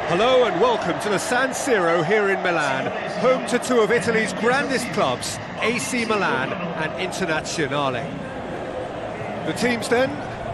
Hello and welcome to the San Siro here in Milan, home to two of Italy's grandest clubs, AC Milan and Internazionale. The teams then,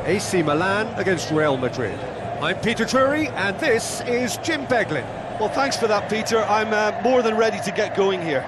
AC Milan against Real Madrid. I'm Peter Drury and this is Jim Beglin. Well, thanks for that, Peter. I'm more than ready to get going here.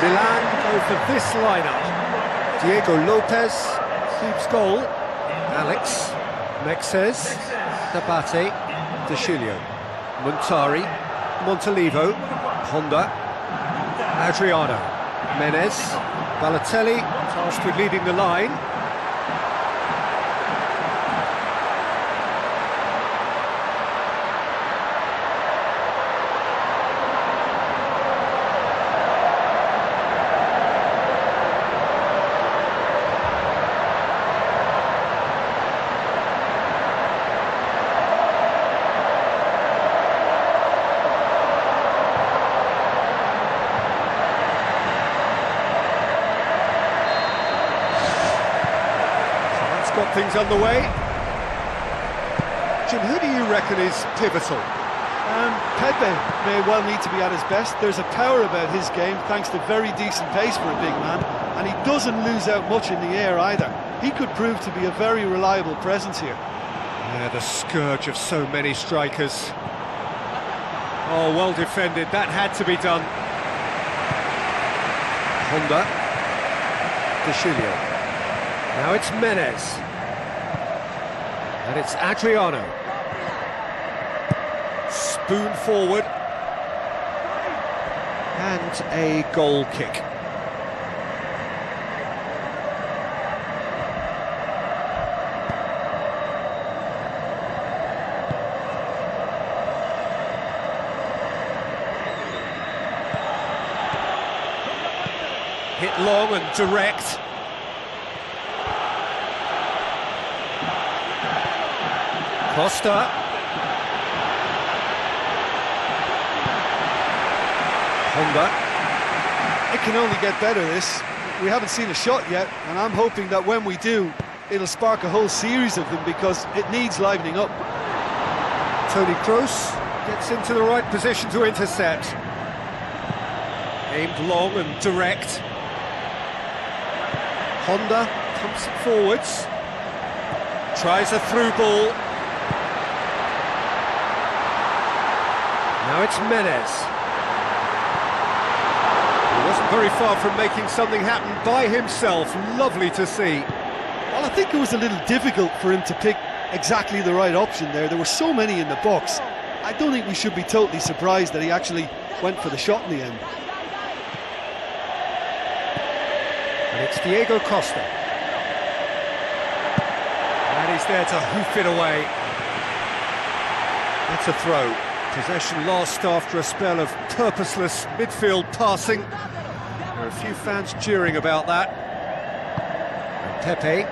Milan go for this lineup. Diego Lopez keeps goal. Alex, Mexes, Tabate, De Chilio, Montari, Montalivo, Honda, Adriano, Menez, Balotelli, tasked with leading the line. Got things underway. Jim, who do you reckon is pivotal? Pepe may well need to be at his best. There's a power about his game thanks to very decent pace for a big man, and he doesn't lose out much in the air either. He could prove to be a very reliable presence here. Yeah, the scourge of so many strikers. Oh, well defended. That had to be done. Honda. De Chilio. Now it's Menez. And it's Adriano. Spoon forward. And a goal kick. Hit long and direct. Costa. Honda. It can only get better, this. We haven't seen a shot yet, and I'm hoping that when we do, it'll spark a whole series of them because it needs livening up. Toni Kroos gets into the right position to intercept. Aimed long and direct. Honda pumps it forwards. Tries a through ball. Now it's Menez. He wasn't very far from making something happen by himself. Lovely to see. Well, I think it was a little difficult for him to pick exactly the right option there. There were so many in the box. I don't think we should be totally surprised that he actually went for the shot in the end. And it's Diego Costa. And he's there to hoof it away. That's a throw. Possession lost after a spell of purposeless midfield passing. There are a few fans cheering about that. And Pepe.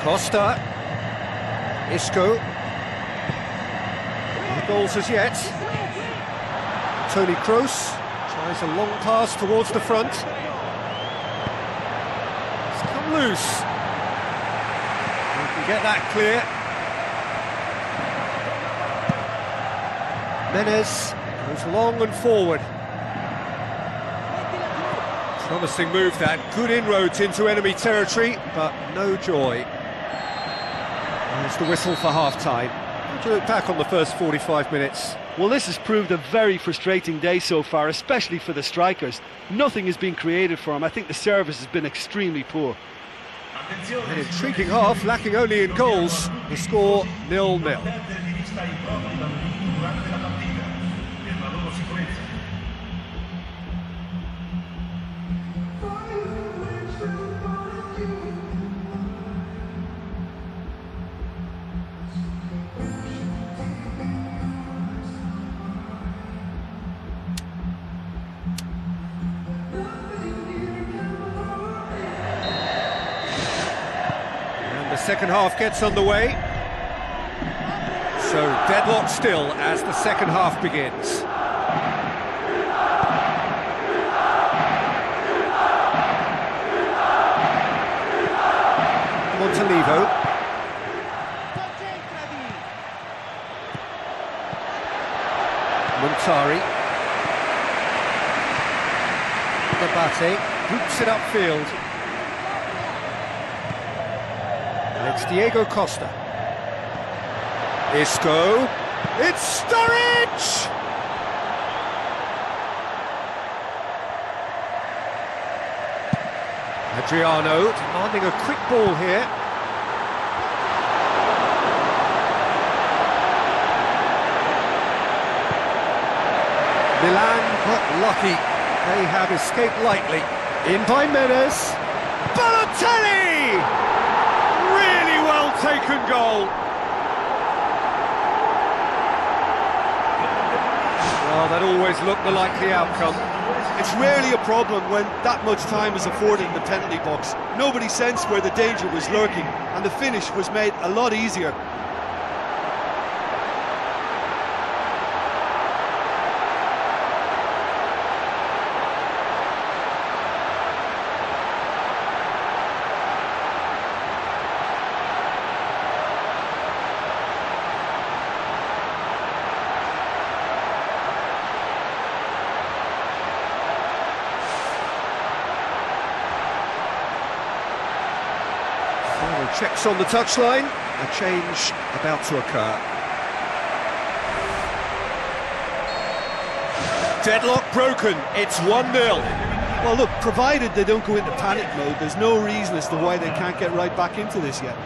Costa. Isco. No goals as yet. Toni Kroos tries a long pass towards the front. It's come loose. We can get that clear. Menez goes long and forward. Promising move that, good inroads into enemy territory, but no joy. There's the whistle for half-time. How do you look back on the first 45 minutes? Well, this has proved a very frustrating day so far, especially for the strikers. Nothing has been created for them. I think the service has been extremely poor. An intriguing half, lacking only in goals. The score 0-0. Second half gets underway, so deadlock still as the second half begins. Montalivo. Montari. Labate hoops it upfield. It's Diego Costa. Isco. It's Sturridge! Adriano demanding a quick ball here. Milan got lucky. They have escaped lightly. In by Menes. Balotelli! Taken goal. Well, that always looked the likely outcome. It's rarely a problem when that much time is afforded in the penalty box. Nobody sensed where the danger was lurking, and the finish was made a lot easier. Checks on the touchline, a change about to occur. Deadlock broken, it's 1-0. Well look, provided they don't go into panic mode, there's no reason as to why they can't get right back into this yet.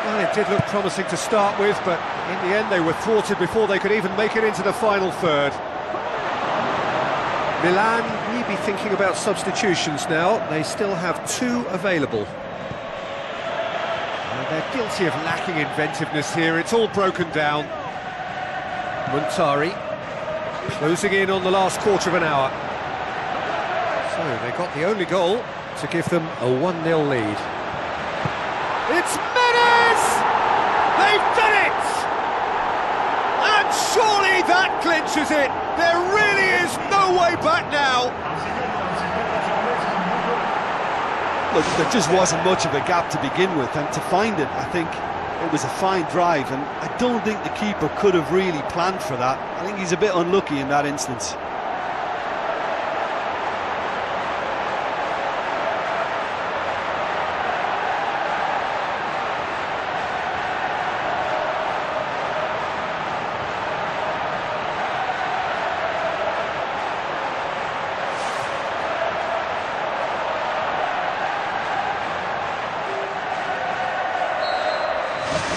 Well, it did look promising to start with, but in the end they were thwarted before they could even make it into the final third. Milan may be thinking about substitutions now. They still have 2 available. And they're guilty of lacking inventiveness here. It's all broken down. Montari closing in on the last quarter of an hour. So they got the only goal to give them a 1-0 lead. It's Menes! They've done it! And surely that clinches it! There really is no way back now! Look, there just wasn't much of a gap to begin with, and to find it, I think it was a fine drive, and I don't think the keeper could have really planned for that. I think he's a bit unlucky in that instance.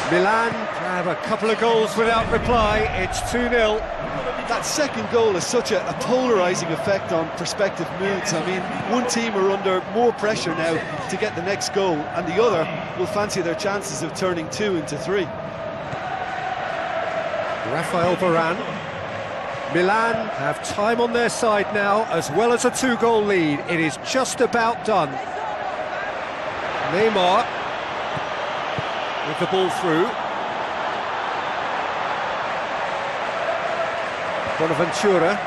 Milan have a couple of goals without reply. It's 2-0. That second goal has such a polarising effect on prospective moods. I mean, one team are under more pressure now to get the next goal, and the other will fancy their chances of turning 2 into 3. Rafael Varane. Milan have time on their side now, as well as a 2-goal lead. It is just about done. Neymar with the ball through. Bonaventura.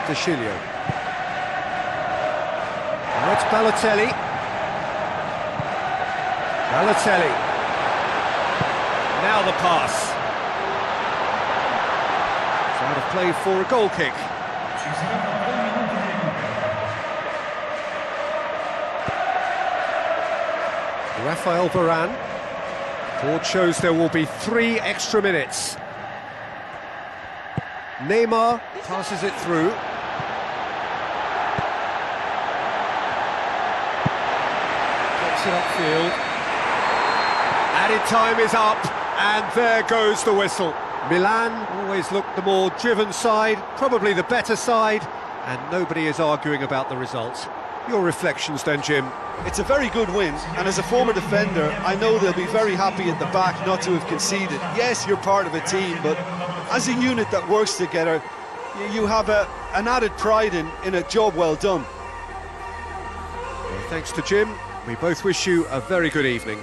De Chilio. Now it's Balotelli. Balotelli. Now the pass. Out of play for a goal kick. Rafael Varane. Board shows there will be 3 extra minutes. Neymar passes it through. gets it upfield. Added time is up, and there goes the whistle. Milan always looked the more driven side, probably the better side, and nobody is arguing about the results. Your reflections then, Jim? It's a very good win, and as a former defender, I know they'll be very happy at the back not to have conceded. Yes, you're part of a team, but as a unit that works together, you have an added pride in a job well done. Well, thanks to Jim. We both wish you a very good evening.